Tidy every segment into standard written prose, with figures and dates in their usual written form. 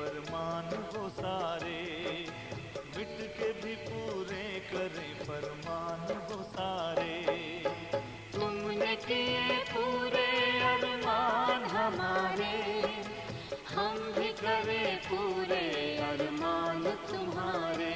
फरमान वो सारे, मिट के भी पूरे करें फरमान वो सारे। तुमने किए पूरे अरमान हमारे, हम भी करें पूरे अरमान तुम्हारे।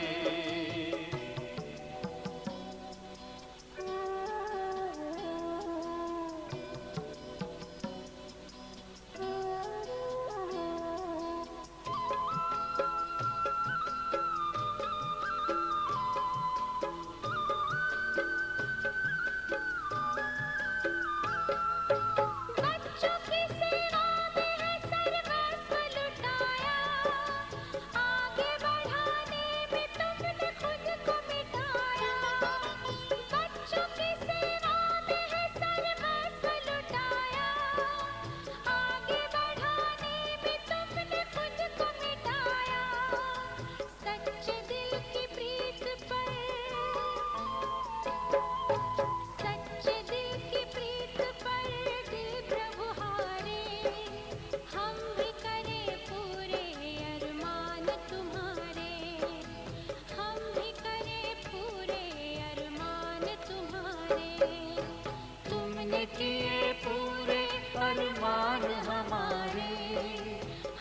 किए पूरे अरमान हमारे,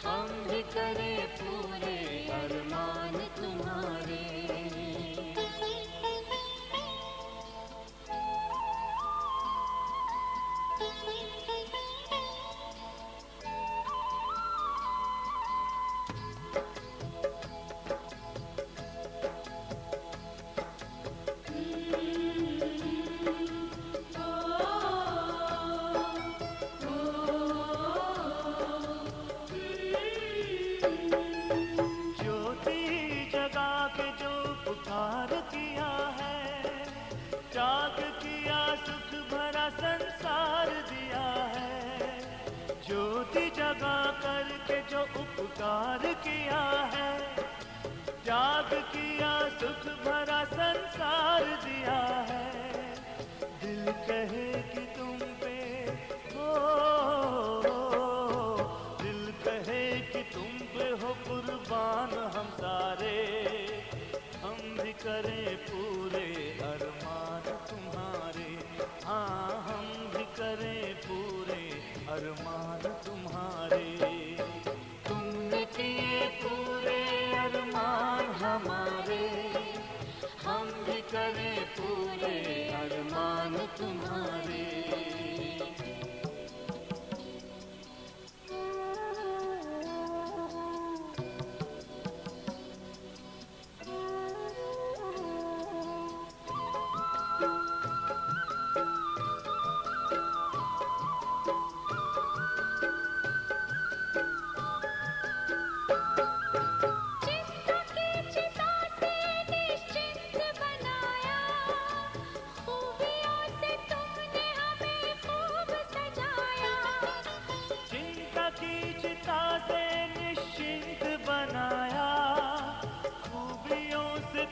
हम भी करें पूरे अरमान तुम्हारे। पुकार किया है, त्याग किया, सुख भरा संसार दिया है। ज्योति जगा करके जो उपकार किया है, त्याग किया, सुख भरा संसार दिया है। दिल कहे कि तुम पे हो, दिल कहे कि तुम पे हो कुर्बान हम सारे, हम भी करें पूरे अरमान तुम्हारे। हाँ, हम भी करें पूरे अरमान तुम्हारे। तुमने किए पूरे अरमान हमारे, हम भी करें पूरे अरमान तुम्हारे।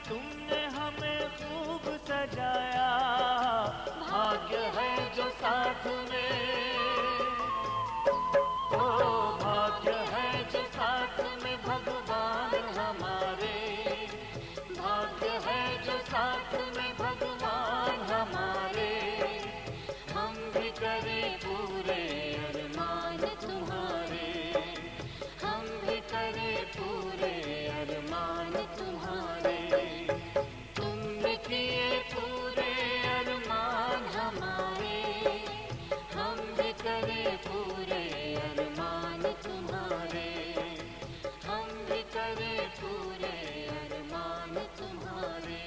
तुमने हमें खूब सजाया, भाग्य है जो साथ में, ओ भाग्य है जो साथ में भगवान हमारे, भाग्य है जो साथ में भगवान हमारे। हम भी करें पूरे अरमान तुम्हारे, हम भी करें पूरे अरमान तुम्हारे। किए पूरे अरमान हमारे, हम भी करें पूरे अरमान तुम्हारे, हम भी करें पूरे अरमान तुम्हारे।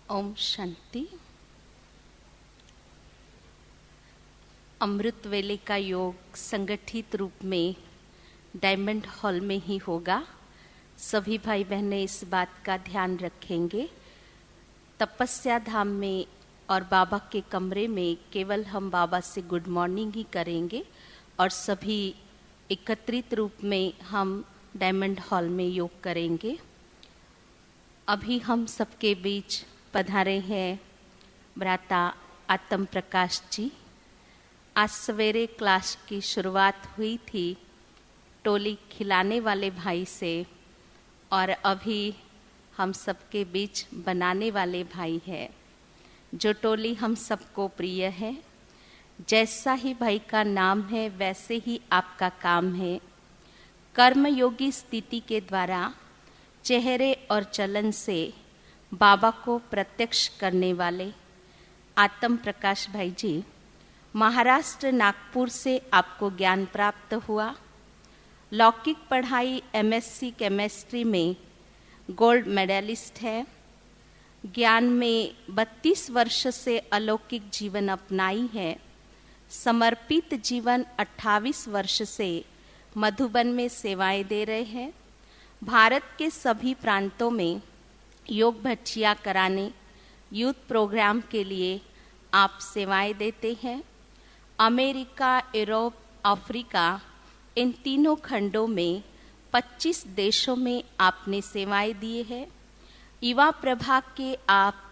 ओम शांति। अमृत वेले का योग संगठित रूप में डायमंड हॉल में ही होगा। सभी भाई बहनें इस बात का ध्यान रखेंगे। तपस्या धाम में और बाबा के कमरे में केवल हम बाबा से गुड मॉर्निंग ही करेंगे और सभी एकत्रित रूप में हम डायमंड हॉल में योग करेंगे। अभी हम सबके बीच पधारे हैं भ्राता आत्म प्रकाश जी। आज सवेरे क्लास की शुरुआत हुई थी टोली खिलाने वाले भाई से, और अभी हम सबके बीच बनाने वाले भाई है। जो टोली हम सबको प्रिय है। जैसा ही भाई का नाम है वैसे ही आपका काम है। कर्मयोगी स्थिति के द्वारा चेहरे और चलन से बाबा को प्रत्यक्ष करने वाले आत्म प्रकाश भाई जी, महाराष्ट्र नागपुर से आपको ज्ञान प्राप्त हुआ। लौकिक पढ़ाई एमएससी केमिस्ट्री में गोल्ड मेडलिस्ट है। ज्ञान में 32 वर्ष से अलौकिक जीवन अपनाई है। समर्पित जीवन 28 वर्ष से मधुबन में सेवाएं दे रहे हैं। भारत के सभी प्रांतों में योग भज्जिया कराने यूथ प्रोग्राम के लिए आप सेवाएं देते हैं। अमेरिका, यूरोप, अफ्रीका, इन तीनों खंडों में 25 देशों में आपने सेवाएं दी है। युवा प्रभाग के आप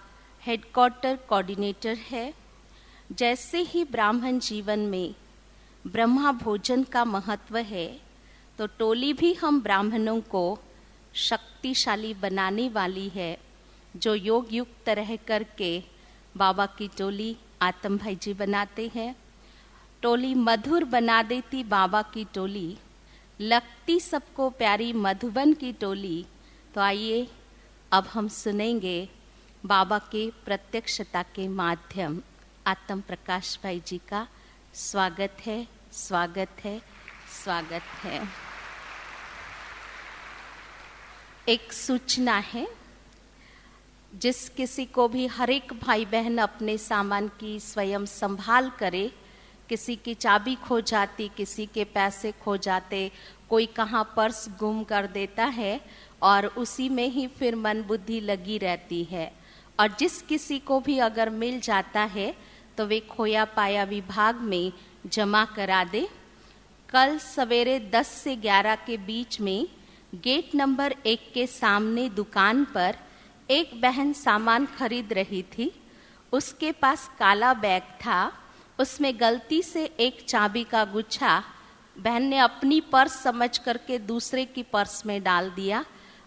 हेडक्वार्टर कोऑर्डिनेटर है। जैसे ही ब्राह्मण जीवन में ब्रह्मा भोजन का महत्व है, तो टोली भी हम ब्राह्मणों को शक्तिशाली बनाने वाली है। जो योग युक्त रह करके बाबा की टोली आत्म भाई जी बनाते हैं। टोली मधुर बना देती बाबा की टोली, लगती सबको प्यारी मधुबन की टोली। तो आइए अब हम सुनेंगे बाबा के प्रत्यक्षता के माध्यम आत्म प्रकाश भाई जी का। स्वागत है, स्वागत है, स्वागत है। एक सूचना है, जिस किसी को भी हर एक भाई बहन अपने सामान की स्वयं संभाल करे। किसी की चाबी खो जाती, किसी के पैसे खो जाते, कोई कहाँ पर्स गुम कर देता है और उसी में ही फिर मन बुद्धि लगी रहती है। और जिस किसी को भी अगर मिल जाता है तो वे खोया पाया विभाग में जमा करा दे। कल सवेरे 10 से 11 के बीच में गेट नंबर 1 के सामने दुकान पर एक बहन सामान खरीद रही थी। उसके पास काला बैग था, उसमें गलती से एक चाबी का गुच्छा बहन ने अपनी पर्स समझ करके दूसरे की पर्स में डाल दिया।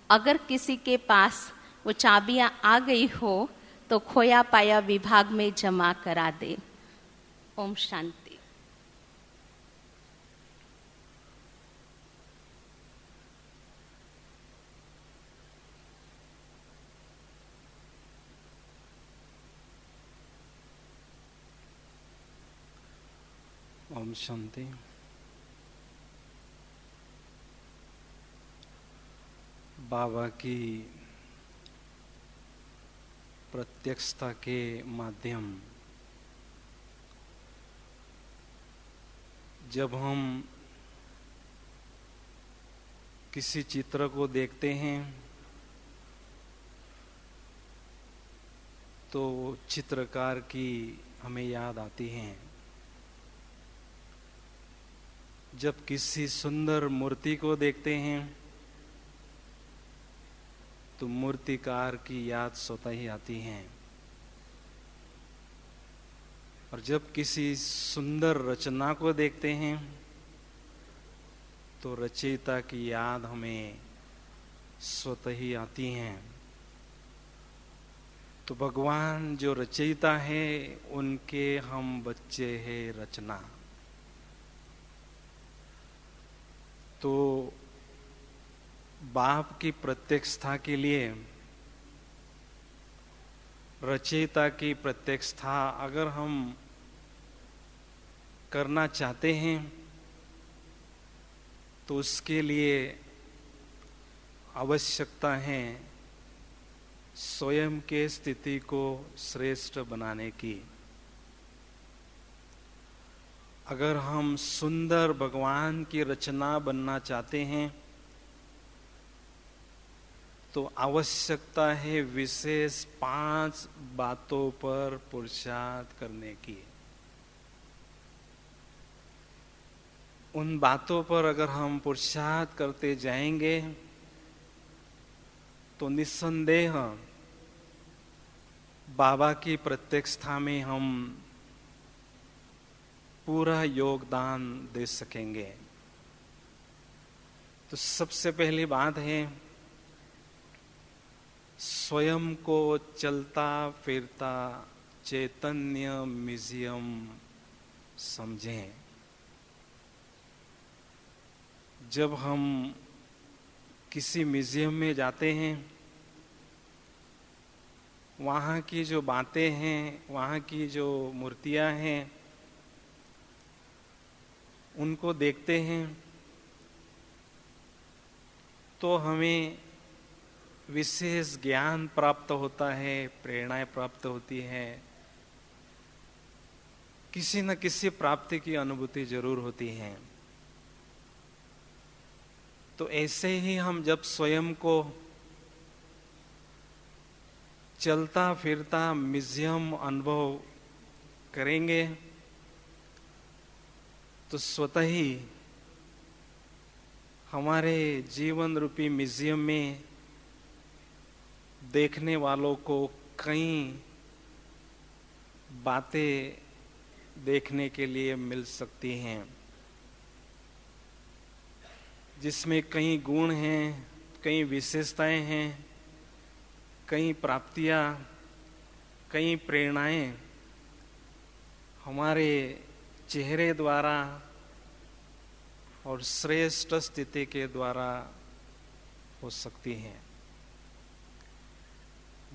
अगर किसी के पास वो चाबियां आ गई हो तो खोया पाया विभाग में जमा करा दे। ओम शांति। ओम शांति। बाबा की प्रत्यक्षता के माध्यम जब हम किसी चित्र को देखते हैं तो चित्रकार की हमें याद आती है। जब किसी सुंदर मूर्ति को देखते हैं तो मूर्तिकार की याद स्वतः ही आती है। और जब किसी सुंदर रचना को देखते हैं तो रचयिता की याद हमें स्वतः ही आती है। तो भगवान जो रचयिता है उनके हम बच्चे हैं रचना। तो बाप की प्रत्यक्षता के लिए रचयिता की प्रत्यक्षता अगर हम करना चाहते हैं तो उसके लिए आवश्यकता है स्वयं के स्थिति को श्रेष्ठ बनाने की। अगर हम सुंदर भगवान की रचना बनना चाहते हैं तो आवश्यकता है विशेष 5 बातों पर पुरुषार्थ करने की। उन बातों पर अगर हम पुरुषार्थ करते जाएंगे तो निस्संदेह बाबा की प्रत्यक्षता में हम पूरा योगदान दे सकेंगे। तो सबसे पहली बात है, स्वयं को चलता फिरता चैतन्य म्यूजियम समझें। जब हम किसी म्यूजियम में जाते हैं, वहाँ की जो बातें हैं, वहाँ की जो मूर्तियाँ हैं, उनको देखते हैं तो हमें विशेष ज्ञान प्राप्त होता है, प्रेरणाएं प्राप्त होती है, किसी न किसी प्राप्ति की अनुभूति जरूर होती है। तो ऐसे ही हम जब स्वयं को चलता फिरता म्यूजियम अनुभव करेंगे तो स्वतः ही हमारे जीवन रूपी म्यूजियम में देखने वालों को कई बातें देखने के लिए मिल सकती हैं, जिसमें कई गुण हैं, कई विशेषताएं हैं, कई प्राप्तियां, कई प्रेरणाएं हमारे चेहरे द्वारा और श्रेष्ठ स्थिति के द्वारा हो सकती हैं।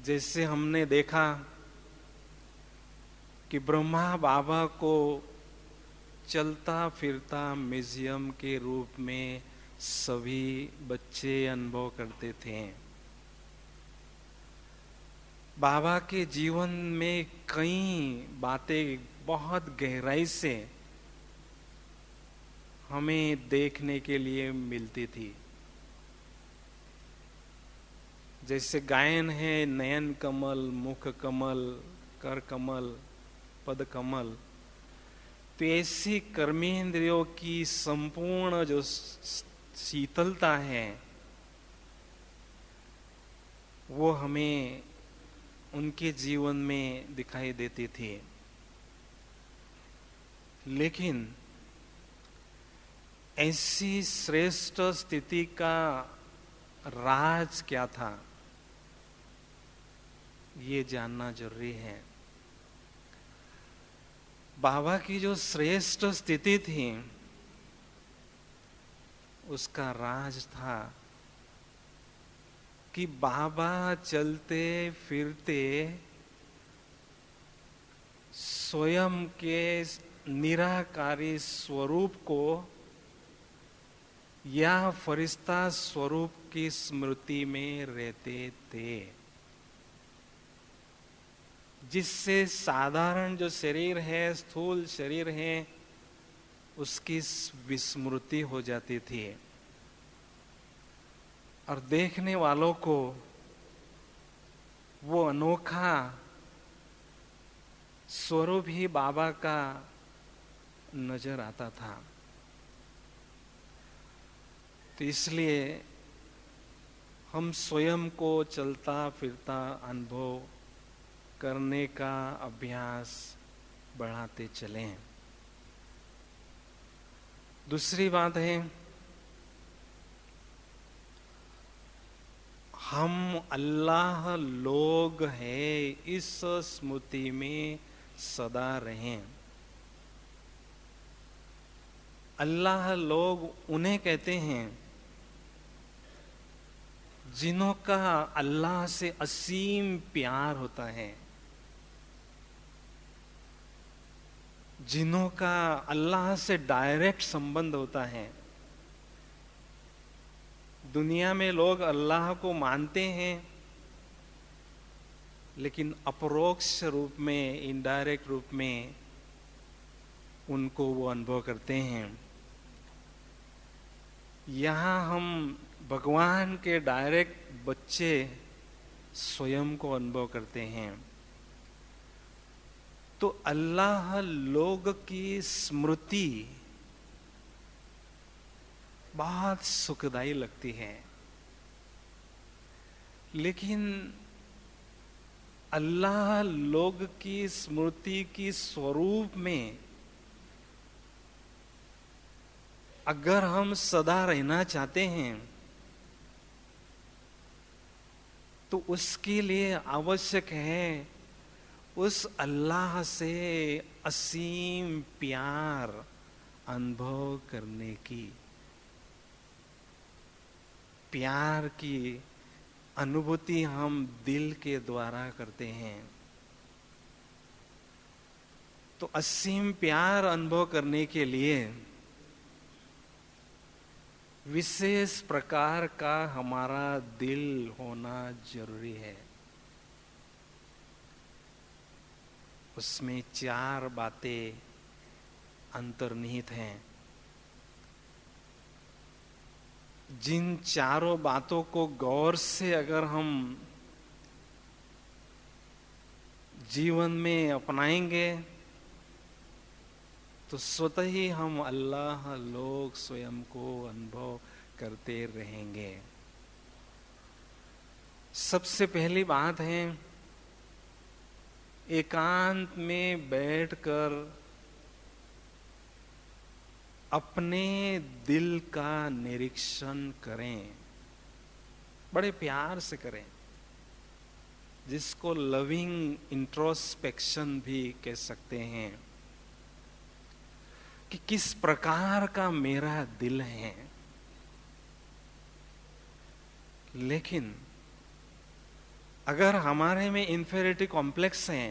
जैसे हमने देखा कि ब्रह्मा बाबा को चलता फिरता म्यूजियम के रूप में सभी बच्चे अनुभव करते थे। बाबा के जीवन में कई बातें बहुत गहराई से हमें देखने के लिए मिलती थी। जैसे गायन है, नयन कमल, मुख कमल, कर कमल, पद कमल, तो ऐसी कर्मेंद्रियों की संपूर्ण जो शीतलता है वो हमें उनके जीवन में दिखाई देती थी। लेकिन ऐसी श्रेष्ठ स्थिति का राज क्या था, ये जानना जरूरी है। बाबा की जो श्रेष्ठ स्थिति थी उसका राज था कि बाबा चलते फिरते स्वयं के निराकारी स्वरूप को या फरिश्ता स्वरूप की स्मृति में रहते थे, जिससे साधारण जो शरीर है, स्थूल शरीर है, उसकी विस्मृति हो जाती थी और देखने वालों को वो अनोखा स्वरूप ही बाबा का नजर आता था। तो इसलिए हम स्वयं को चलता फिरता अनुभव करने का अभ्यास बढ़ाते चलें। दूसरी बात है, हम अल्लाह लोग हैं, इस स्मृति में सदा रहें। अल्लाह लोग उन्हें कहते हैं जिन्हों का अल्लाह से असीम प्यार होता है, जिन्हों का अल्लाह से डायरेक्ट संबंध होता है। दुनिया में लोग अल्लाह को मानते हैं, लेकिन अपरोक्ष रूप में, इनडायरेक्ट रूप में उनको वो अनुभव करते हैं। यहाँ हम भगवान के डायरेक्ट बच्चे स्वयं को अनुभव करते हैं। तो अल्लाह लोग की स्मृति बहुत सुखदाई लगती है, लेकिन अल्लाह लोग की स्मृति की स्वरूप में अगर हम सदा रहना चाहते हैं तो उसके लिए आवश्यक है उस अल्लाह से असीम प्यार अनुभव करने की, प्यार की अनुभूति हम दिल के द्वारा करते हैं। तो असीम प्यार अनुभव करने के लिए विशेष प्रकार का हमारा दिल होना जरूरी है। उसमें 4 बातें अंतर्निहित हैं। जिन चारों बातों को गौर से अगर हम जीवन में अपनाएंगे तो स्वतः ही हम अल्लाह लोग स्वयं को अनुभव करते रहेंगे। सबसे पहली बात है एकांत में बैठकर अपने दिल का निरीक्षण करें, बड़े प्यार से करें, जिसको लविंग इंट्रोस्पेक्शन भी कह सकते हैं, कि किस प्रकार का मेरा दिल है। लेकिन अगर हमारे में इंफेरिटी कॉम्प्लेक्स है,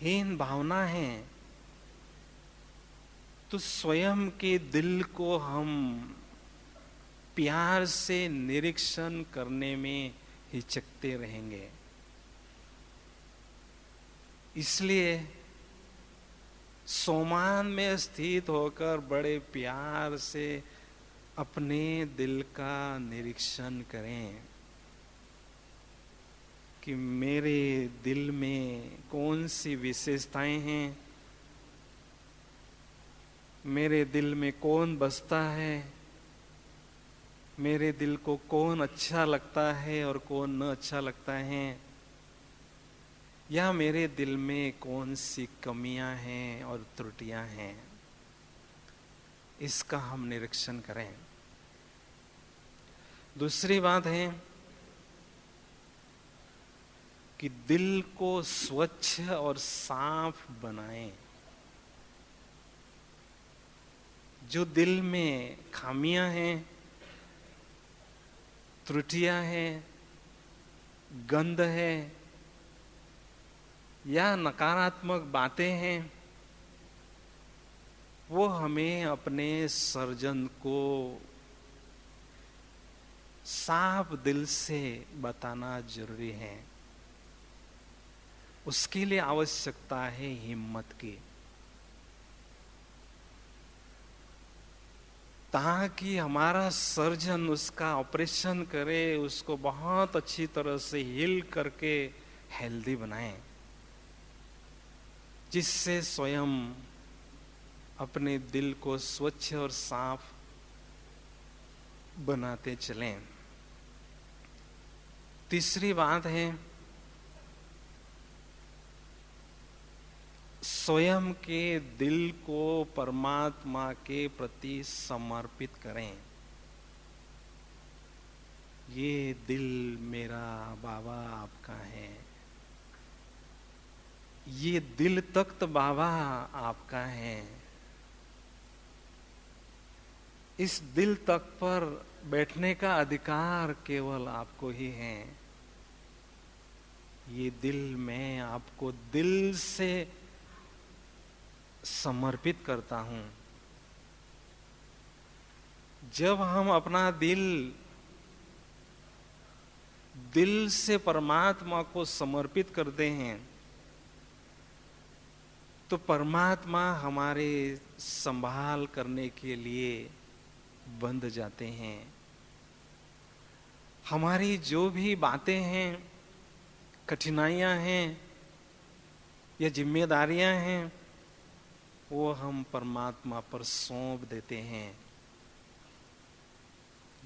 हीन भावना है, तो स्वयं के दिल को हम प्यार से निरीक्षण करने में हिचकते रहेंगे। इसलिए सोमान में स्थित होकर बड़े प्यार से अपने दिल का निरीक्षण करें कि मेरे दिल में कौन सी विशेषताएं हैं, मेरे दिल में कौन बसता है, मेरे दिल को कौन अच्छा लगता है और कौन न अच्छा लगता है, या मेरे दिल में कौन सी कमियां हैं और त्रुटियां हैं। इसका हम निरीक्षण करें। दूसरी बात है कि दिल को स्वच्छ और साफ बनाएं। जो दिल में खामियां हैं, त्रुटियां हैं, गंध है या नकारात्मक बातें हैं, वो हमें अपने सर्जन को साफ दिल से बताना जरूरी है। उसके लिए आवश्यकता है हिम्मत की, ताकि हमारा सर्जन उसका ऑपरेशन करे, उसको बहुत अच्छी तरह से हील करके हेल्दी बनाए, जिससे स्वयं अपने दिल को स्वच्छ और साफ बनाते चलें। तीसरी बात है स्वयं के दिल को परमात्मा के प्रति समर्पित करें। ये दिल मेरा बाबा आपका है, ये दिल तख्त बाबा आपका है। इस दिल तख्त पर बैठने का अधिकार केवल आपको ही है। ये दिल मैं आपको दिल से समर्पित करता हूं। जब हम अपना दिल से परमात्मा को समर्पित करते हैं तो परमात्मा हमारे संभाल करने के लिए बंध जाते हैं। हमारी जो भी बातें हैं, कठिनाइयां हैं या जिम्मेदारियां हैं, वो हम परमात्मा पर सौंप देते हैं,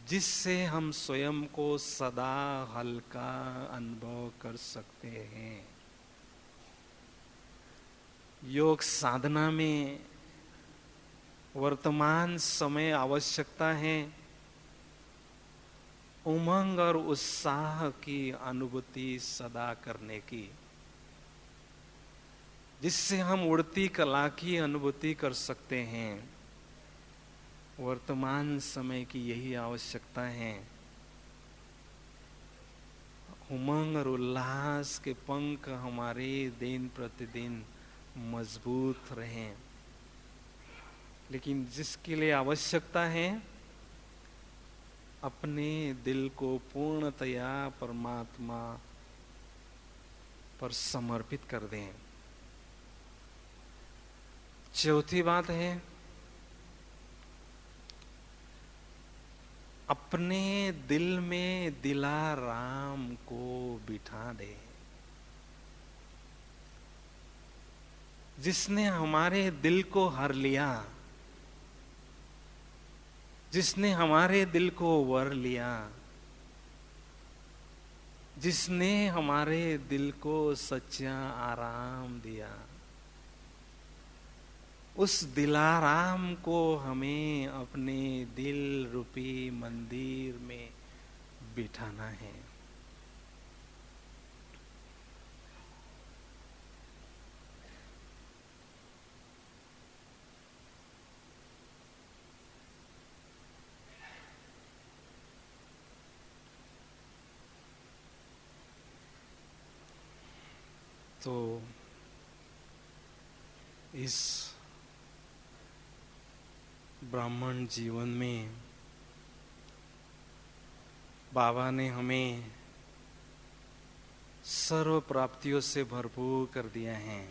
जिससे हम स्वयं को सदा हल्का अनुभव कर सकते हैं। योग साधना में वर्तमान समय आवश्यकता है उमंग और उत्साह की अनुभूति सदा करने की, जिससे हम उड़ती कला की अनुभूति कर सकते हैं। वर्तमान समय की यही आवश्यकता है। उमंग और उल्लास के पंख हमारे दिन प्रतिदिन मजबूत रहें। लेकिन जिसके लिए आवश्यकता है अपने दिल को पूर्णतया परमात्मा पर समर्पित कर दें। चौथी बात है अपने दिल में दिलाराम को बिठा दे, जिसने हमारे दिल को हर लिया, जिसने हमारे दिल को वर लिया, जिसने हमारे दिल को सच्चा आराम दिया, उस दिलाराम को हमें अपने दिल रूपी मंदिर में बिठाना है। तो इस ब्राह्मण जीवन में बाबा ने हमें सर्व प्राप्तियों से भरपूर कर दिया है।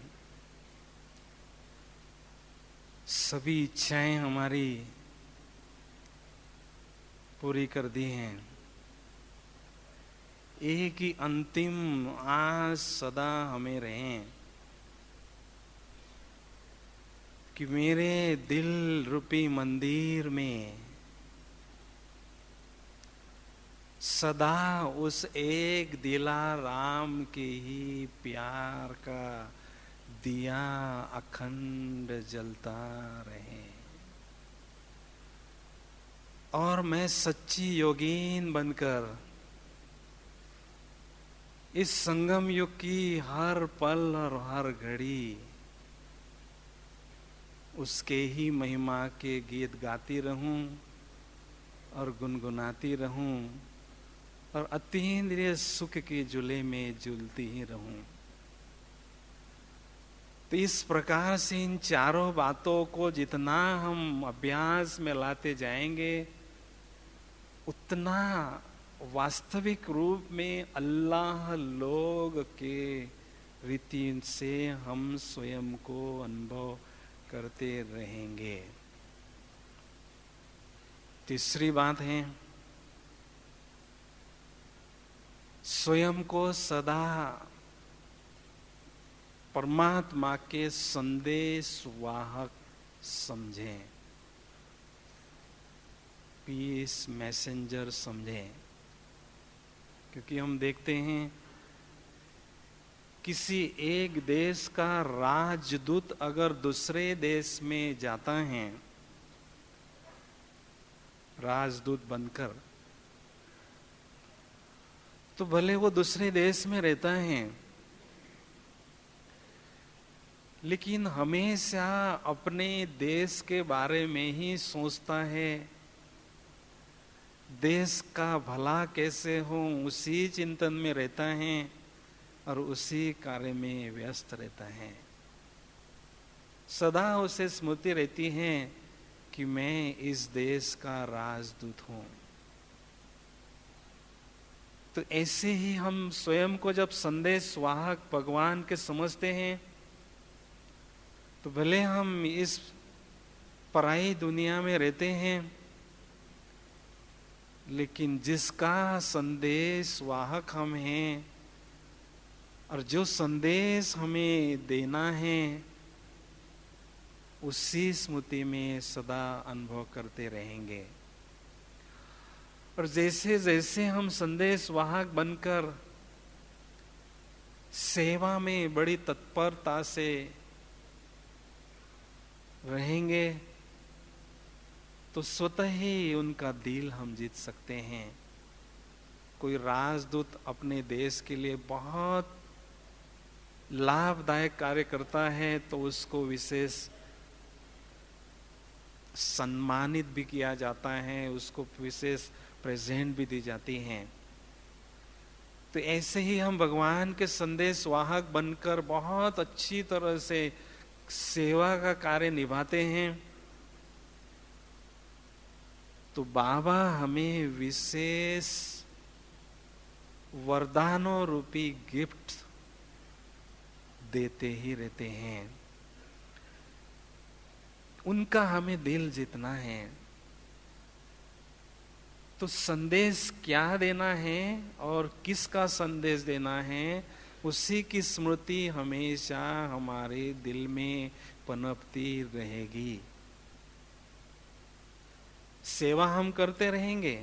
सभी इच्छाएं हमारी पूरी कर दी हैं। एक ही अंतिम आस सदा हमें रहे कि मेरे दिल रूपी मंदिर में सदा उस एक दिलाराम के ही प्यार का दिया अखंड जलता रहे और मैं सच्ची योगीन बनकर इस संगम युग की हर पल और हर घड़ी उसके ही महिमा के गीत गाती रहूं और गुनगुनाती रहूं और अतीन्द्रिय सुख के झूले में झूलती ही रहूं। तो इस प्रकार से इन चारों बातों को जितना हम अभ्यास में लाते जाएंगे उतना वास्तविक रूप में अल्लाह लोग के रीति से हम स्वयं को अनुभव करते रहेंगे। तीसरी बात है स्वयं को सदा परमात्मा के संदेश वाहक समझें, पीस मैसेंजर समझें। क्योंकि हम देखते हैं किसी एक देश का राजदूत अगर दूसरे देश में जाता है राजदूत बनकर, तो भले वो दूसरे देश में रहता है लेकिन हमेशा अपने देश के बारे में ही सोचता है। देश का भला कैसे हो उसी चिंतन में रहता है और उसी कार्य में व्यस्त रहता है। सदा उसे स्मृति रहती है कि मैं इस देश का राजदूत हूं। तो ऐसे ही हम स्वयं को जब संदेश वाहक भगवान के समझते हैं तो भले हम इस पराई दुनिया में रहते हैं लेकिन जिसका संदेश वाहक हम हैं और जो संदेश हमें देना है उसी स्मृति में सदा अनुभव करते रहेंगे। और जैसे जैसे हम संदेश वाहक बनकर सेवा में बड़ी तत्परता से रहेंगे तो स्वतः ही उनका दिल हम जीत सकते हैं। कोई राजदूत अपने देश के लिए बहुत लाभदायक कार्य करता है तो उसको विशेष सम्मानित भी किया जाता है, उसको विशेष प्रेजेंट भी दी जाती हैं। तो ऐसे ही हम भगवान के संदेश वाहक बनकर बहुत अच्छी तरह से सेवा का कार्य निभाते हैं तो बाबा हमें विशेष वरदानों रूपी गिफ्ट देते ही रहते हैं। उनका हमें दिल जीतना है। तो संदेश क्या देना है और किसका संदेश देना है, उसी की स्मृति हमेशा हमारे दिल में पनपती रहेगी। सेवा हम करते रहेंगे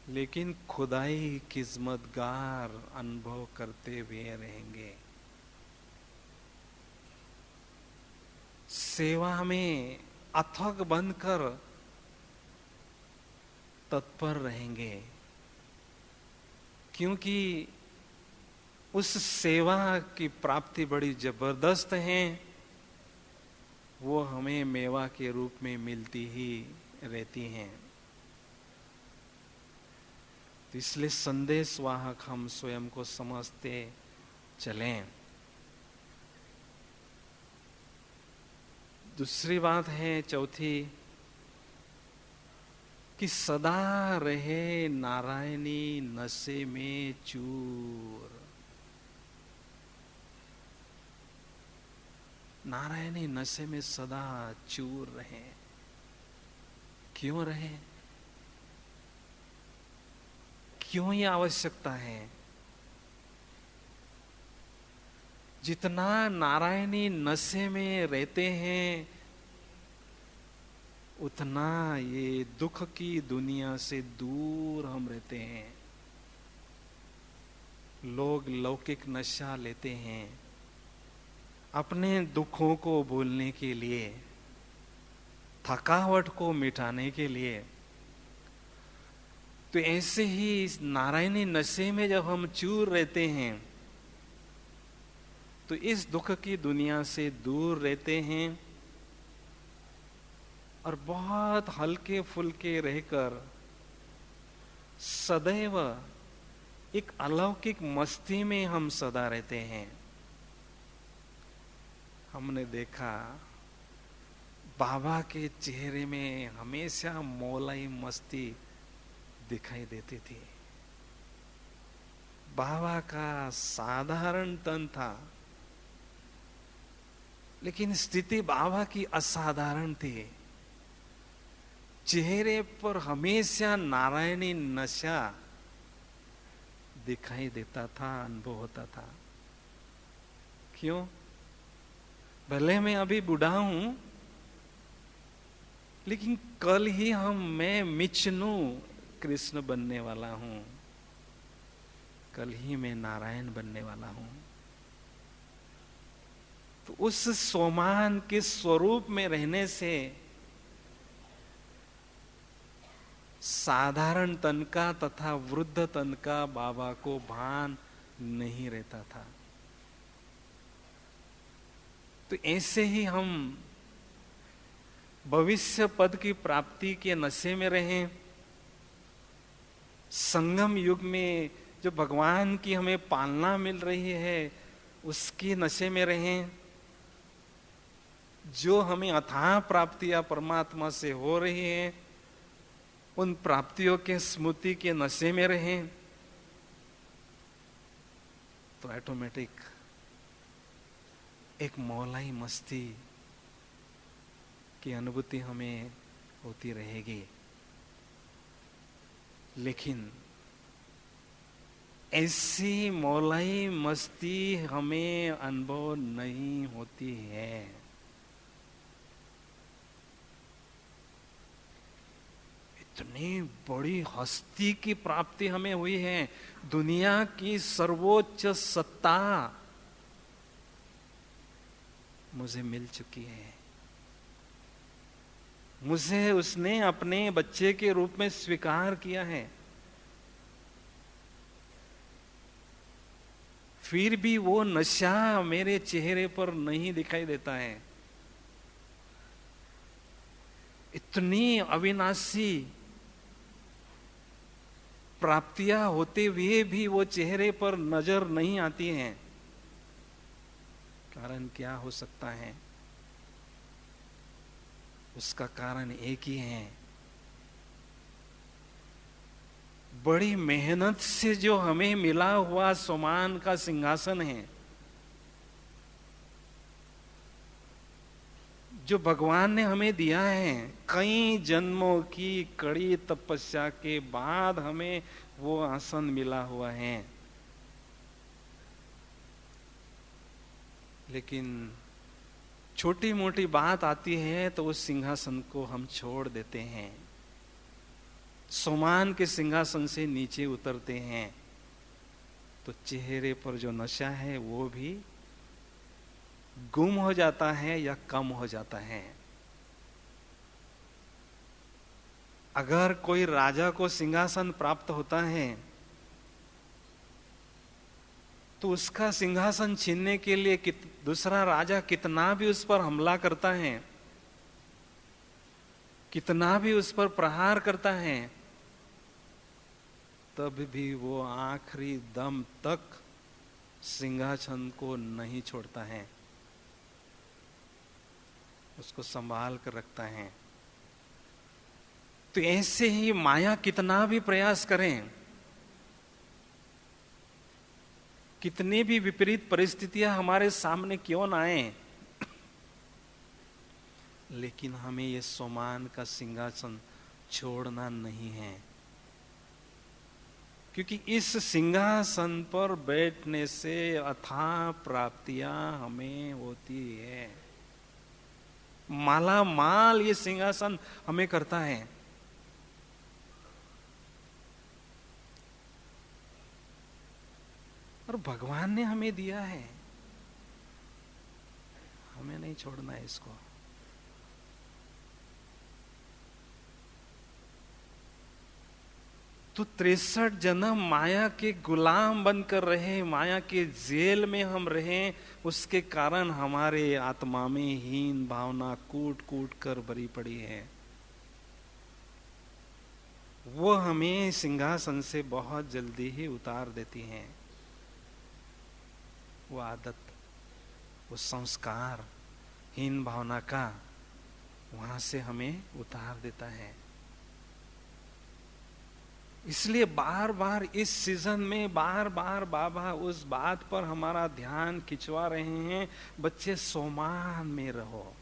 लेकिन खुदाई किस्मतगार अनुभव करते हुए रहेंगे। सेवा में अथक बनकर तत्पर रहेंगे क्योंकि उस सेवा की प्राप्ति बड़ी जबरदस्त है, वो हमें मेवा के रूप में मिलती ही रहती हैं। तो इसलिए संदेश वाहक हम स्वयं को समझते चलें। दूसरी बात है चौथी कि सदा रहे नारायणी नशे में चूर। नारायणी नशे में सदा चूर रहे। क्यों रहे? क्यों ये आवश्यकता है? जितना नारायणी नशे में रहते हैं उतना ये दुख की दुनिया से दूर हम रहते हैं। लोग लौकिक नशा लेते हैं अपने दुखों को भूलने के लिए, थकावट को मिटाने के लिए। तो ऐसे ही इस नारायणी नशे में जब हम चूर रहते हैं तो इस दुख की दुनिया से दूर रहते हैं और बहुत हल्के फुल्के रहकर सदैव एक अलौकिक मस्ती में हम सदा रहते हैं। हमने देखा बाबा के चेहरे में हमेशा मौलाई मस्ती दिखाई देती थी। बाबा का साधारण तन था लेकिन स्थिति बाबा की असाधारण थी। चेहरे पर हमेशा नारायणी नशा दिखाई देता था, अनुभव होता था। क्यों? भले मैं अभी बूढ़ा हूं लेकिन कल ही मैं मिचनू कृष्ण बनने वाला हूं, कल ही मैं नारायण बनने वाला हूं। तो उस सोमान के स्वरूप में रहने से साधारण तन का तथा वृद्ध तन का बाबा को भान नहीं रहता था। तो ऐसे ही हम भविष्य पद की प्राप्ति के नशे में रहें। संगम युग में जो भगवान की हमें पालना मिल रही है उसकी नशे में रहें। जो हमें अथाह प्राप्तियां परमात्मा से हो रही हैं उन प्राप्तियों के स्मृति के नशे में रहें तो ऑटोमेटिक एक मौलाई मस्ती की अनुभूति हमें होती रहेगी। लेकिन ऐसी मौलाई मस्ती हमें अनुभव नहीं होती है। इतनी बड़ी हस्ती की प्राप्ति हमें हुई है, दुनिया की सर्वोच्च सत्ता मुझे मिल चुकी है। मुझे उसने अपने बच्चे के रूप में स्वीकार किया है। फिर भी वो नशा मेरे चेहरे पर नहीं दिखाई देता है। इतनी अविनाशी प्राप्तियां होते हुए भी वो चेहरे पर नजर नहीं आती हैं। कारण क्या हो सकता है? उसका कारण एक ही है, बड़ी मेहनत से जो हमें मिला हुआ सोमान का सिंहासन है, जो भगवान ने हमें दिया है, कई जन्मों की कड़ी तपस्या के बाद हमें वो आसन मिला हुआ है। लेकिन छोटी मोटी बात आती है तो उस सिंहासन को हम छोड़ देते हैं, सोमान के सिंहासन से नीचे उतरते हैं, तो चेहरे पर जो नशा है वो भी गुम हो जाता है या कम हो जाता है। अगर कोई राजा को सिंहासन प्राप्त होता है तो उसका सिंहासन छीनने के लिए दूसरा राजा कितना भी उस पर हमला करता है, कितना भी उस पर प्रहार करता है, तब भी वो आखिरी दम तक सिंहासन को नहीं छोड़ता है, उसको संभाल कर रखता है। तो ऐसे ही माया कितना भी प्रयास करें, कितनी भी विपरीत परिस्थितियां हमारे सामने क्यों ना आए, लेकिन हमें ये सोमान का सिंहासन छोड़ना नहीं है। क्योंकि इस सिंहासन पर बैठने से अथाह प्राप्तियां हमें होती है। माला माल ये सिंहासन हमें करता है। और भगवान ने हमें दिया है, हमें नहीं छोड़ना है इसको। तो 63 जन्म माया के गुलाम बनकर रहे, माया के जेल में हम रहे, उसके कारण हमारे आत्मा में हीन भावना कूट कूट कर भरी पड़ी है। वो हमें सिंहासन से बहुत जल्दी ही उतार देती हैं। वो आदत, वो संस्कार हीन भावना का वहां से हमें उतार देता है। इसलिए बार बार इस सीजन में बार बार बाबा उस बात पर हमारा ध्यान खिंचवा रहे हैं, बच्चे सोमान में रहो।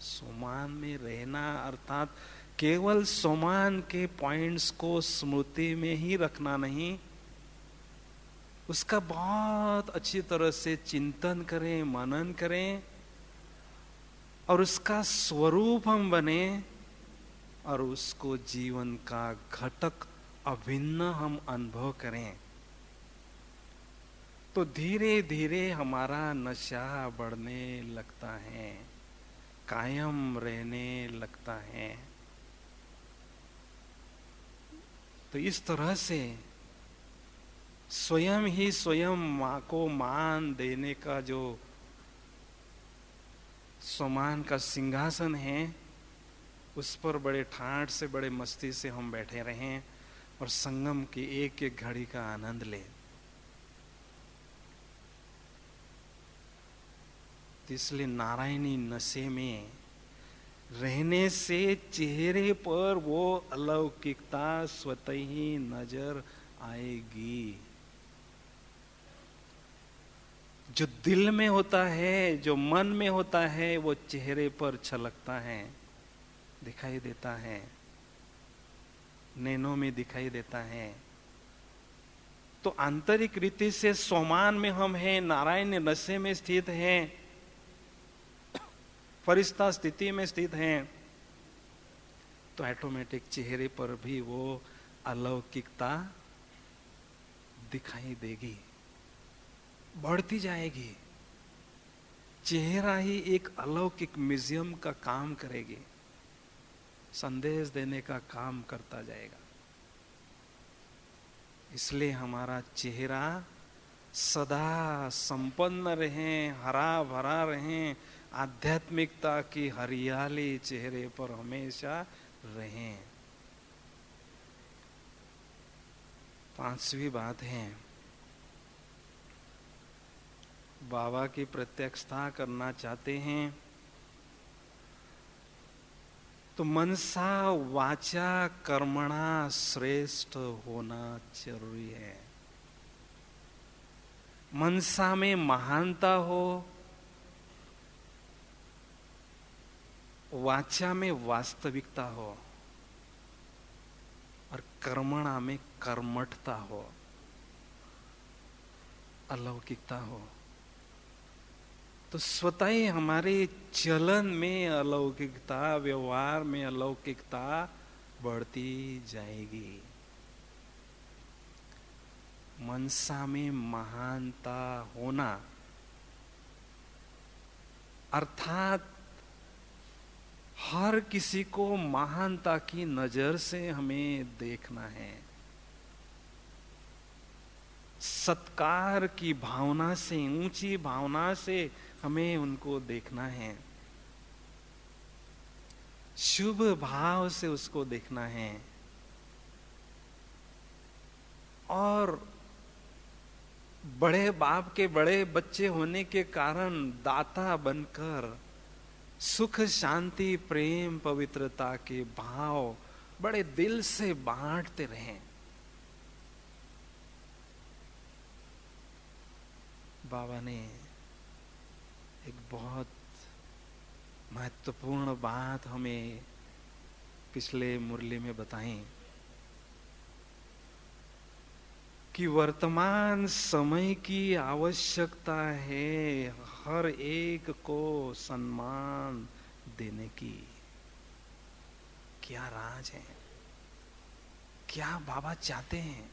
सोमान में रहना अर्थात केवल सोमान के पॉइंट्स को स्मृति में ही रखना नहीं, उसका बहुत अच्छी तरह से चिंतन करें, मनन करें, और उसका स्वरूप हम बने और उसको जीवन का घटक अभिन्न हम अनुभव करें। तो धीरे धीरे हमारा नशा बढ़ने लगता है, कायम रहने लगता है। तो इस तरह से स्वयं ही स्वयं मां को मान देने का जो सोमान का सिंहासन है, उस पर बड़े ठाठ से, बड़े मस्ती से हम बैठे रहें और संगम की एक एक घड़ी का आनंद लें। तो इसलिए नारायणी नशे में रहने से चेहरे पर वो अलौकिकता स्वतः ही नजर आएगी। जो दिल में होता है, जो मन में होता है, वो चेहरे पर छलकता है, दिखाई देता है। नैनों में दिखाई देता है। तो आंतरिक रीति से सोमान में हम हैं, नारायण नशे में स्थित हैं, फरिश्ता स्थिति में स्थित हैं, तो ऑटोमेटिक चेहरे पर भी वो अलौकिकता दिखाई देगी, बढ़ती जाएगी। चेहरा ही एक अलौकिक म्यूजियम का काम करेगी, संदेश देने का काम करता जाएगा। इसलिए हमारा चेहरा सदा संपन्न रहे, हरा भरा रहे, आध्यात्मिकता की हरियाली चेहरे पर हमेशा रहे। पांचवी बात है, बाबा की प्रत्यक्षता करना चाहते हैं तो मनसा वाचा कर्मणा श्रेष्ठ होना जरूरी है। मनसा में महानता हो, वाचा में वास्तविकता हो, और कर्मणा में कर्मठता हो, अलौकिकता हो। तो स्वतः ही हमारे चलन में अलौकिकता, व्यवहार में अलौकिकता बढ़ती जाएगी। मनसा में महानता होना अर्थात हर किसी को महानता की नजर से हमें देखना है, सत्कार की भावना से, ऊंची भावना से हमें उनको देखना है, शुभ भाव से उसको देखना है, और बड़े बाप के बड़े बच्चे होने के कारण दाता बनकर सुख, शांति, प्रेम, पवित्रता के भाव बड़े दिल से बांटते रहें। बाबा ने एक बहुत महत्वपूर्ण बात हमें पिछले मुरली में बताई कि वर्तमान समय की आवश्यकता है हर एक को सम्मान देने की। क्या राज है, क्या बाबा चाहते हैं?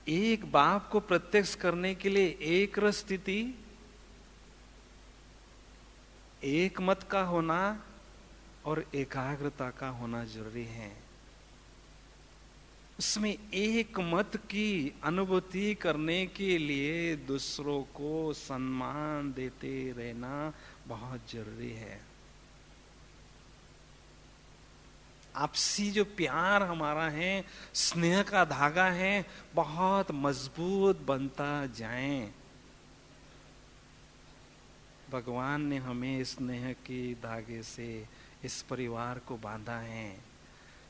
एक बाप को प्रत्यक्ष करने के लिए एक रस स्थिति, एक मत का होना और एकाग्रता का होना जरूरी है। उसमें एक मत की अनुभूति करने के लिए दूसरों को सम्मान देते रहना बहुत जरूरी है। आपसी जो प्यार हमारा है, स्नेह का धागा है, बहुत मजबूत बनता जाए। भगवान ने हमें स्नेह के धागे से इस परिवार को बांधा है।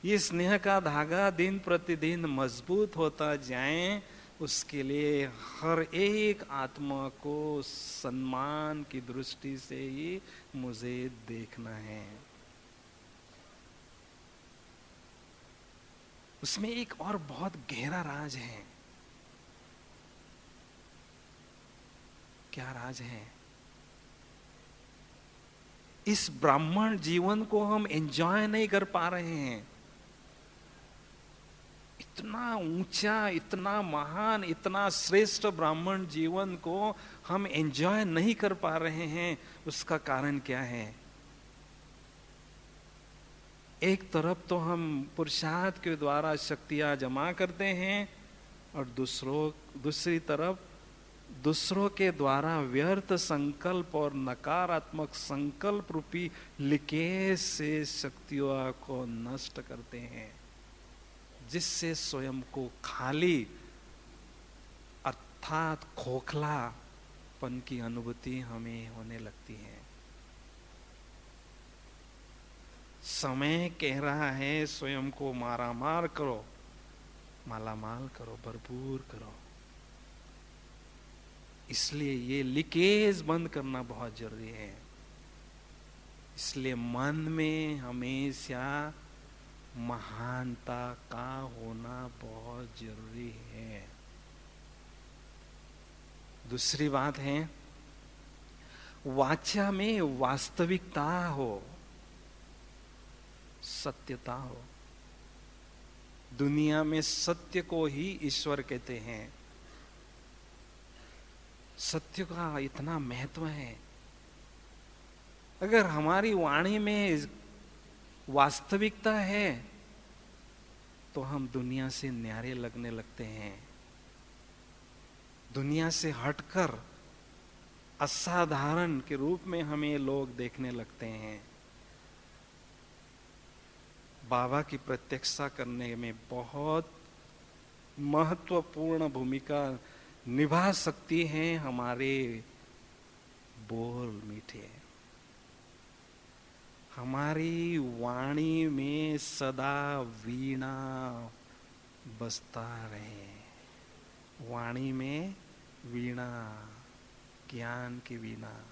ये स्नेह का धागा दिन प्रतिदिन मजबूत होता जाए, उसके लिए हर एक आत्मा को सम्मान की दृष्टि से ही मुझे देखना है। उसमें एक और बहुत गहरा राज है। क्या राज है? इस ब्राह्मण जीवन को हम एंजॉय नहीं कर पा रहे हैं। इतना ऊंचा, इतना महान, इतना श्रेष्ठ ब्राह्मण जीवन को हम एंजॉय नहीं कर पा रहे हैं। उसका कारण क्या है? एक तरफ तो हम पुरुषार्थ के द्वारा शक्तियां जमा करते हैं, और दूसरी तरफ दूसरों के द्वारा व्यर्थ संकल्प और नकारात्मक संकल्प रूपी लीकेज से शक्तियों को नष्ट करते हैं, जिससे स्वयं को खाली अर्थात खोखलापन की अनुभूति हमें होने लगती है। समय कह रहा है स्वयं को मारामार करो, मालामाल करो, भरपूर करो। इसलिए ये लीकेज बंद करना बहुत जरूरी है। इसलिए मन में हमेशा महानता का होना बहुत जरूरी है। दूसरी बात है, वाचा में वास्तविकता हो, सत्यता हो। दुनिया में सत्य को ही ईश्वर कहते हैं। सत्य का इतना महत्व है। अगर हमारी वाणी में वास्तविकता है तो हम दुनिया से न्यारे लगने लगते हैं। दुनिया से हटकर असाधारण के रूप में हमें लोग देखने लगते हैं। बाबा की प्रत्यक्षता करने में बहुत महत्वपूर्ण भूमिका निभा सकती हैं हमारे बोल मीठे। हमारी वाणी में सदा वीणा बजता रहे। वाणी में वीणा, ज्ञान की वीणा।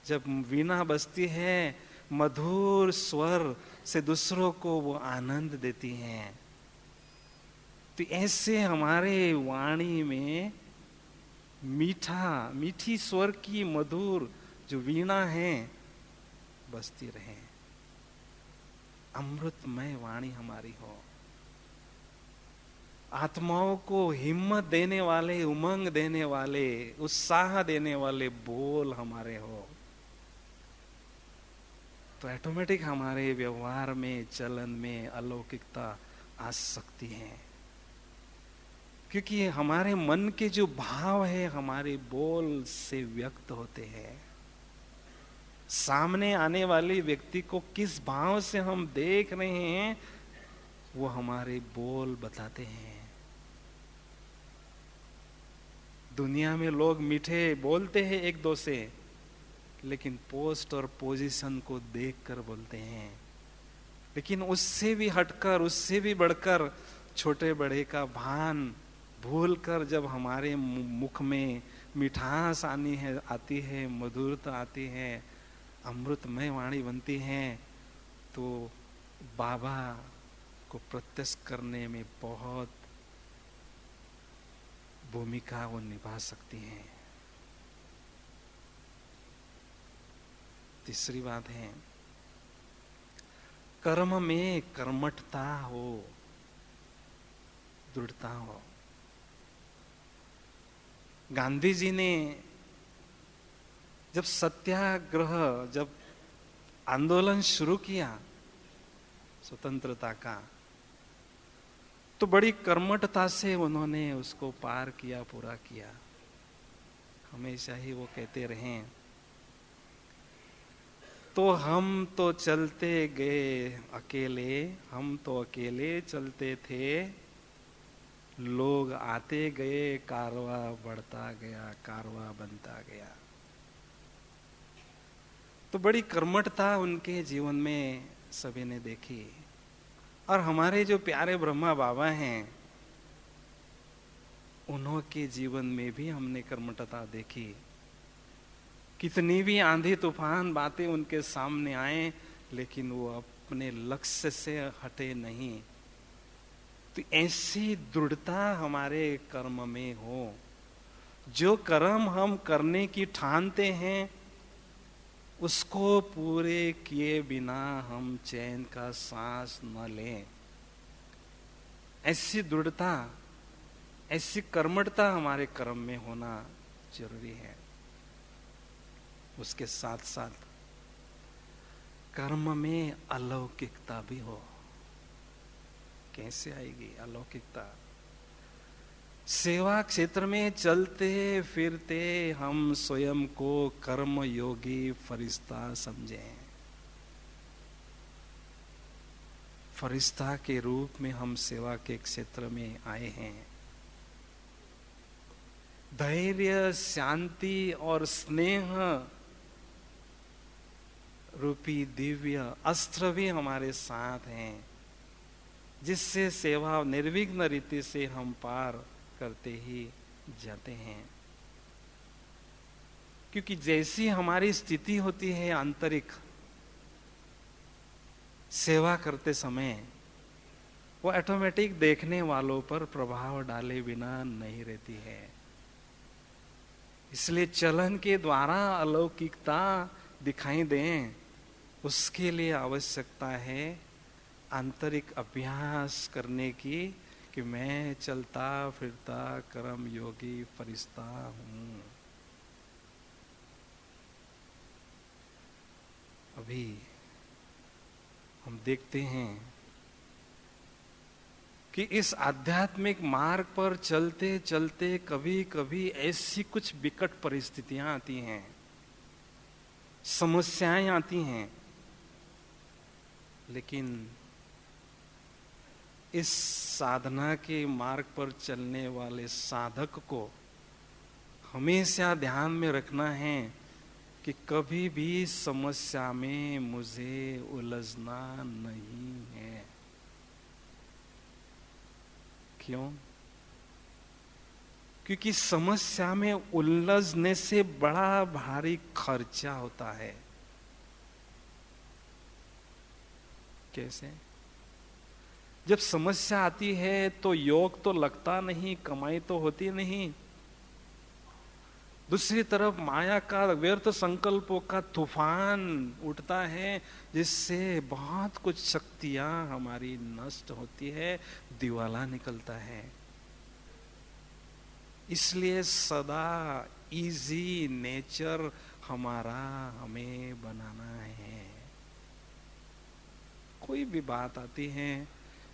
जब वीणा बजती है, मधुर स्वर से दूसरों को वो आनंद देती हैं। तो ऐसे हमारे वाणी में मीठी स्वर की मधुर जो वीणा है बजती रहे। अमृतमय वाणी हमारी हो। आत्माओं को हिम्मत देने वाले, उमंग देने वाले, उत्साह देने वाले बोल हमारे हो, तो ऑटोमेटिक हमारे व्यवहार में, चलन में अलौकिकता आ सकती है। क्योंकि हमारे मन के जो भाव है हमारे बोल से व्यक्त होते हैं। सामने आने वाले व्यक्ति को किस भाव से हम देख रहे हैं वो हमारे बोल बताते हैं। दुनिया में लोग मीठे बोलते हैं एक दो से, लेकिन पोस्ट और पोजीशन को देखकर बोलते हैं। लेकिन उससे भी हटकर, उससे भी बढ़कर छोटे बड़े का भान भूलकर जब हमारे मुख में मिठास आती है, मधुरता आती है, अमृतमय वाणी बनती है, तो बाबा को प्रत्यक्ष करने में बहुत भूमिका वो निभा सकती हैं। तीसरी बात है, कर्म में कर्मठता हो, दृढ़ता हो। गांधी जी ने जब सत्याग्रह, जब आंदोलन शुरू किया स्वतंत्रता का, तो बड़ी कर्मठता से उन्होंने उसको पार किया, पूरा किया। हमेशा ही वो कहते रहे, तो हम तो चलते गए अकेले, हम तो अकेले चलते थे, लोग आते गए, कारवा बढ़ता गया, कारवा बनता गया। तो बड़ी कर्मठता उनके जीवन में सभी ने देखी। और हमारे जो प्यारे ब्रह्मा बाबा हैं, उन्होंने जीवन में भी हमने कर्मठता देखी। कितनी भी आंधी तूफान बातें उनके सामने आए, लेकिन वो अपने लक्ष्य से हटे नहीं। तो ऐसी दृढ़ता हमारे कर्म में हो। जो कर्म हम करने की ठानते हैं, उसको पूरे किए बिना हम चैन का सांस न लें। ऐसी दृढ़ता, ऐसी कर्मठता हमारे कर्म में होना जरूरी है। उसके साथ साथ कर्म में अलौकिकता भी हो। कैसे आएगी अलौकिकता? सेवा क्षेत्र में चलते फिरते हम स्वयं को कर्म योगी फरिश्ता समझें। फरिश्ता के रूप में हम सेवा के क्षेत्र में आए हैं। धैर्य, शांति और स्नेह रूपी दिव्य अस्त्र भी हमारे साथ हैं, जिससे सेवा निर्विघ्न रीति से हम पार करते ही जाते हैं। क्योंकि जैसी हमारी स्थिति होती है आंतरिक, सेवा करते समय वो ऑटोमेटिक देखने वालों पर प्रभाव डाले बिना नहीं रहती है। इसलिए चलन के द्वारा अलौकिकता दिखाई दें, उसके लिए आवश्यकता है आंतरिक अभ्यास करने की, कि मैं चलता फिरता कर्म योगी फरिश्ता हूं। अभी हम देखते हैं कि इस आध्यात्मिक मार्ग पर चलते चलते कभी कभी ऐसी कुछ विकट परिस्थितियां आती हैं, समस्याएं आती हैं, लेकिन इस साधना के मार्ग पर चलने वाले साधक को हमेशा ध्यान में रखना है कि कभी भी समस्या में मुझे उलझना नहीं है। क्यों? क्योंकि समस्या में उलझने से बड़ा भारी खर्चा होता है। कैसे? जब समस्या आती है तो योग तो लगता नहीं, कमाई तो होती नहीं, दूसरी तरफ माया का व्यर्थ संकल्पों का तूफान उठता है, जिससे बहुत कुछ शक्तियां हमारी नष्ट होती है, दिवाला निकलता है। इसलिए सदा इजी नेचर हमारा हमें बनाना है। कोई भी बात आती है,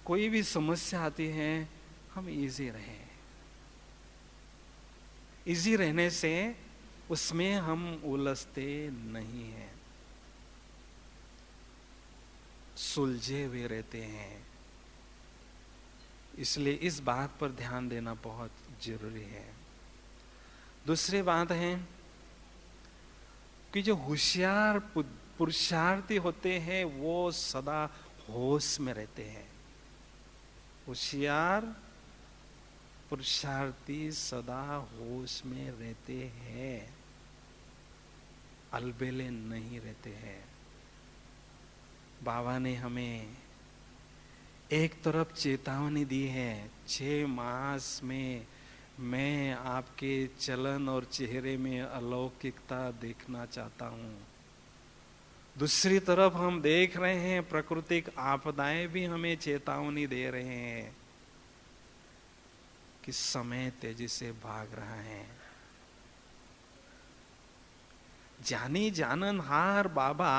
कोई भी समस्या आती है, हम इजी रहें। इजी रहने से उसमें हम उलझते नहीं हैं, सुलझे हुए रहते हैं। इसलिए इस बात पर ध्यान देना बहुत जरूरी है। दूसरी बात है कि जो होशियार पुरुषार्थी होते हैं वो सदा होश में रहते हैं। होशियार पुरुषार्थी सदा होश में रहते हैं, अलबेले नहीं रहते हैं। बाबा ने हमें एक तरफ चेतावनी दी है, 6 मास में मैं आपके चलन और चेहरे में अलौकिकता देखना चाहता हूं। दूसरी तरफ हम देख रहे हैं प्राकृतिक आपदाएं भी हमें चेतावनी दे रहे हैं कि समय तेजी से भाग रहा है। जानी जाननहार बाबा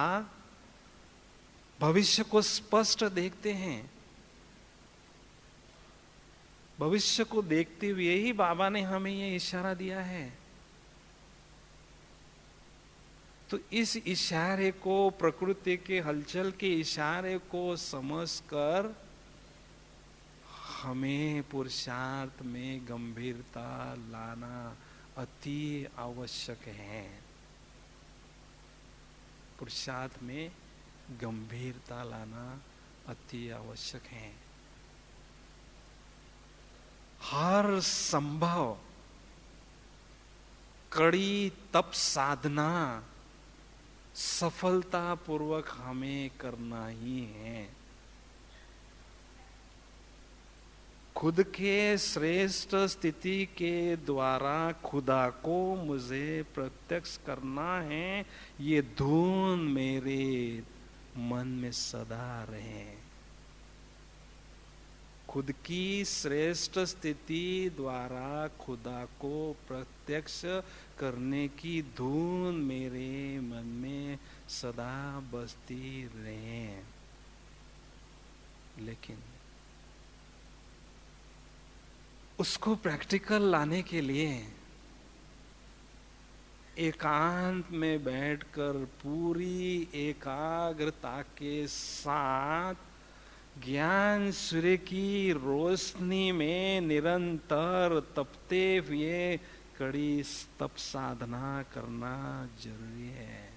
भविष्य को स्पष्ट देखते हैं। भविष्य को देखते हुए ही बाबा ने हमें यह इशारा दिया है। तो इस इशारे को, प्रकृति के हलचल के इशारे को समझकर हमें पुरुषार्थ में गंभीरता लाना अति आवश्यक है। पुरुषार्थ में गंभीरता लाना अति आवश्यक है। हर संभव कड़ी तप साधना सफलता पूर्वक हमें करना ही है। खुद के श्रेष्ठ स्थिति के द्वारा खुदा को मुझे प्रत्यक्ष करना है, ये धुन मेरे मन में सदा रहे। खुद की श्रेष्ठ स्थिति द्वारा खुदा को प्रत्यक्ष करने की धुन मेरे मन में सदा बजती रहे। लेकिन उसको प्रैक्टिकल लाने के लिए एकांत में बैठकर पूरी एकाग्रता के साथ ज्ञान सूर्य की रोशनी में निरंतर तपते हुए कड़ी तप साधना करना जरूरी है।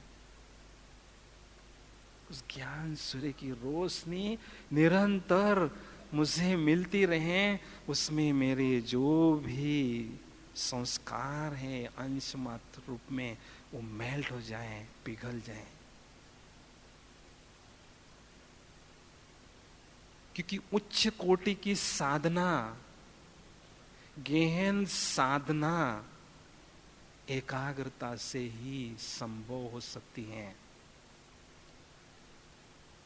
उस ज्ञान सूर्य की रोशनी निरंतर मुझे मिलती रहे, उसमें मेरे जो भी संस्कार हैं अंश मात्र रूप में वो मेल्ट हो जाएं, पिघल जाएं। क्योंकि उच्च कोटि की साधना, गहन साधना एकाग्रता से ही संभव हो सकती है।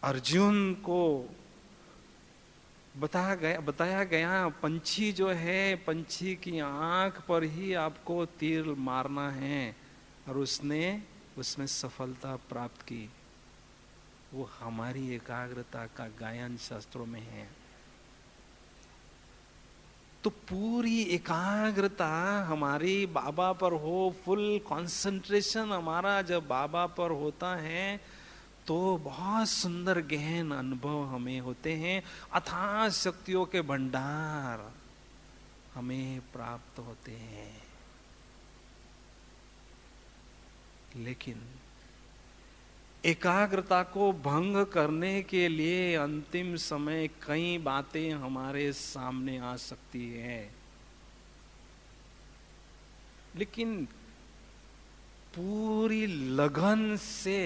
अर्जुन को बताया गया पंछी जो है, पंछी की आंख पर ही आपको तीर मारना है, और उसने उसमें सफलता प्राप्त की। वो हमारी एकाग्रता का गायन शास्त्रों में है। तो पूरी एकाग्रता हमारी बाबा पर हो, फुल कंसंट्रेशन हमारा जब बाबा पर होता है तो बहुत सुंदर गहन अनुभव हमें होते हैं, अथाह शक्तियों के भंडार हमें प्राप्त होते हैं। लेकिन एकाग्रता को भंग करने के लिए अंतिम समय कई बातें हमारे सामने आ सकती है, लेकिन पूरी लगन से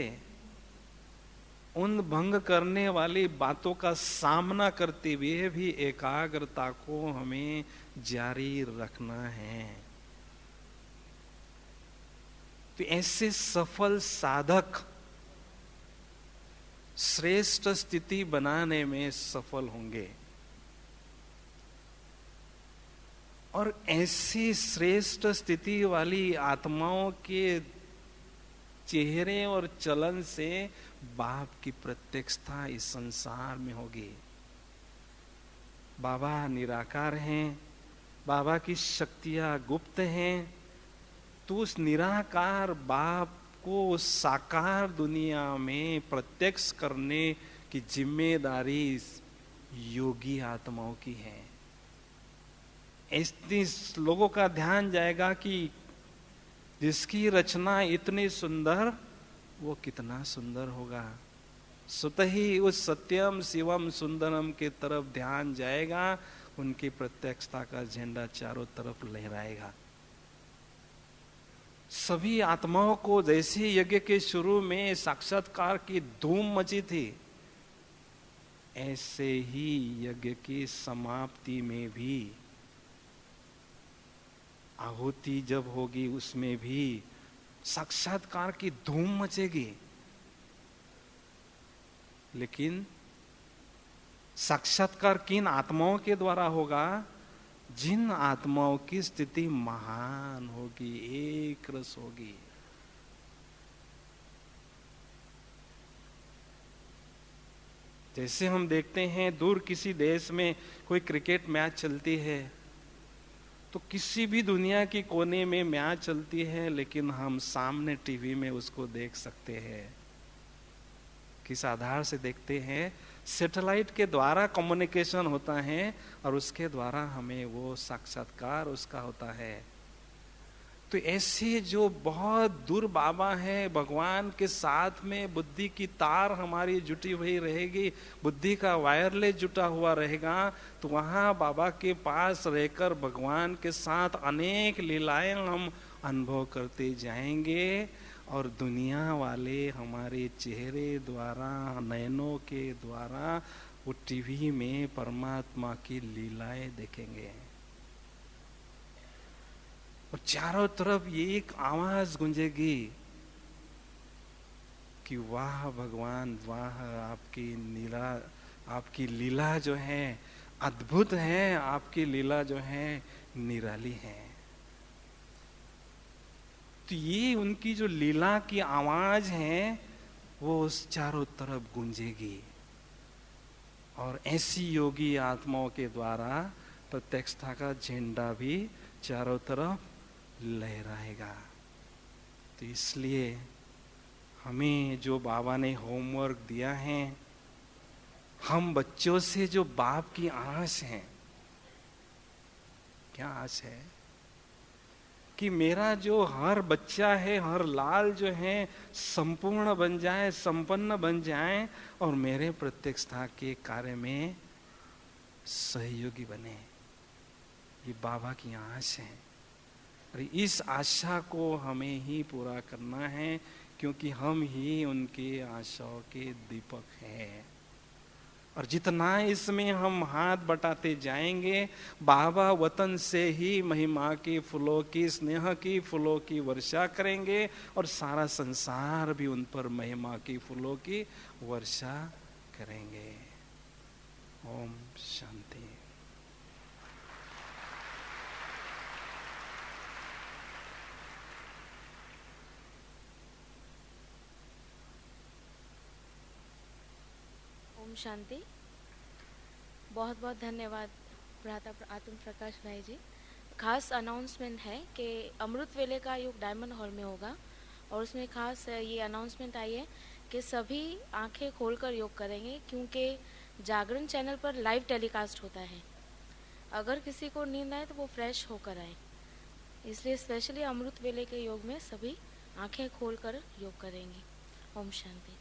उन भंग करने वाली बातों का सामना करते हुए भी एकाग्रता को हमें जारी रखना है। तो ऐसे सफल साधक श्रेष्ठ स्थिति बनाने में सफल होंगे, और ऐसी श्रेष्ठ स्थिति वाली आत्माओं के चेहरे और चलन से बाप की प्रत्यक्षता इस संसार में होगी। बाबा निराकार हैं, बाबा की शक्तियां गुप्त हैं, तो उस निराकार बाप को साकार दुनिया में प्रत्यक्ष करने की जिम्मेदारी योगी आत्माओं की है। ऐसे लोगों का ध्यान जाएगा कि जिसकी रचना इतनी सुंदर, वो कितना सुंदर होगा। स्वतः ही उस सत्यम शिवम सुंदरम के तरफ ध्यान जाएगा, उनकी प्रत्यक्षता का झंडा चारों तरफ लहराएगा। सभी आत्माओं को जैसे यज्ञ के शुरू में साक्षात्कार की धूम मची थी, ऐसे ही यज्ञ की समाप्ति में भी, आहुति जब होगी उसमें भी साक्षात्कार की धूम मचेगी। लेकिन साक्षात्कार किन आत्माओं के द्वारा होगा? जिन आत्माओं की स्थिति महान होगी, एक रस होगी। जैसे हम देखते हैं दूर किसी देश में कोई क्रिकेट मैच चलती है, तो किसी भी दुनिया की कोने में मैच चलती है, लेकिन हम सामने टीवी में उसको देख सकते हैं। किस आधार से देखते हैं? सैटेलाइट के द्वारा कम्युनिकेशन होता है, और उसके द्वारा हमें वो साक्षात्कार उसका होता है। तो ऐसे जो बहुत दूर बाबा है, भगवान के साथ में बुद्धि की तार हमारी जुटी हुई रहेगी, बुद्धि का वायरलेस जुटा हुआ रहेगा, तो वहाँ बाबा के पास रहकर भगवान के साथ अनेक लीलाएं हम अनुभव करते जाएंगे, और दुनिया वाले हमारे चेहरे द्वारा, नयनों के द्वारा वो टीवी में परमात्मा की लीलाएं देखेंगे। और चारों तरफ ये एक आवाज गूंजेगी कि वाह भगवान, वाह आपकी लीला जो है अद्भुत है, आपकी लीला जो है निराली है। तो ये उनकी जो लीला की आवाज है वो उस चारों तरफ गूंजेगी, और ऐसी योगी आत्माओं के द्वारा प्रत्यक्षता का झंडा भी चारों तरफ लहराएगा। तो इसलिए हमें जो बाबा ने होमवर्क दिया है, हम बच्चों से जो बाप की आस है, क्या आस है? कि मेरा जो हर बच्चा है, हर लाल जो है संपूर्ण बन जाए, संपन्न बन जाए, और मेरे प्रत्यक्षता के कार्य में सहयोगी बने। ये बाबा की आस है, और इस आशा को हमें ही पूरा करना है, क्योंकि हम ही उनके आशाओं के दीपक हैं। और जितना इसमें हम हाथ बटाते जाएंगे, बाबा वतन से ही महिमा की फूलों की, स्नेह की फूलों की वर्षा करेंगे और सारा संसार भी उन पर महिमा की फूलों की वर्षा करेंगे। ओम शांति। ओम शांति। बहुत बहुत धन्यवाद भ्राता आत्म प्रकाश भाई जी। खास अनाउंसमेंट है कि अमृत वेले का योग डायमंड हॉल में होगा और उसमें खास ये अनाउंसमेंट आई है कि सभी आंखें खोलकर योग करेंगे, क्योंकि जागरण चैनल पर लाइव टेलीकास्ट होता है। अगर किसी को नींद आए तो वो फ्रेश होकर आए, इसलिए स्पेशली अमृत वेले के योग में सभी आंखें खोलकर योग करेंगे। ओम शांति।